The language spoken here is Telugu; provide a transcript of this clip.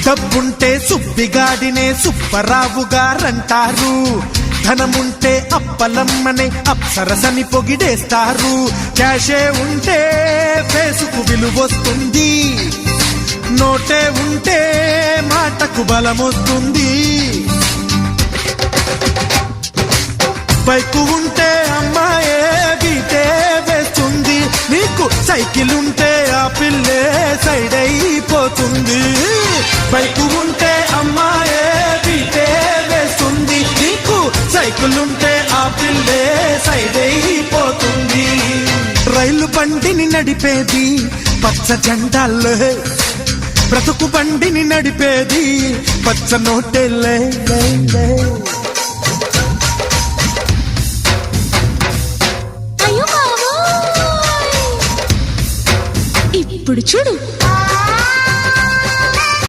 డబ్బుంటే సుబ్బిగాడినే సుబ్బరావు గారంటారు, ధనముంటే అప్పలమ్మనే అప్సరసని పొగిడేస్తారు. క్యాషే ఉంటే ఫేసుకు విలువొస్తుంది, నోటే ఉంటే మాటకు బలమొస్తుంది. బైకు ఉంటే అమ్మాయే గీతే వేస్తుంది, నీకు సైకిల్ ఉంటే ఆ పిల్లే సైడ్ అయిపోతుంది. బైకు ఉంటే అమ్మాయే గీతే వేస్తుంది, నీకు సైకిల్ ఉంటే ఆ పిల్లే సైడ్ అయిపోతుంది. రైలు బండిని నడిపేది పచ్చ జెండాలే, బ్రతుకు బండిని నడిపేది పచ్చ నోటేలే. ఇప్పుడు చూడు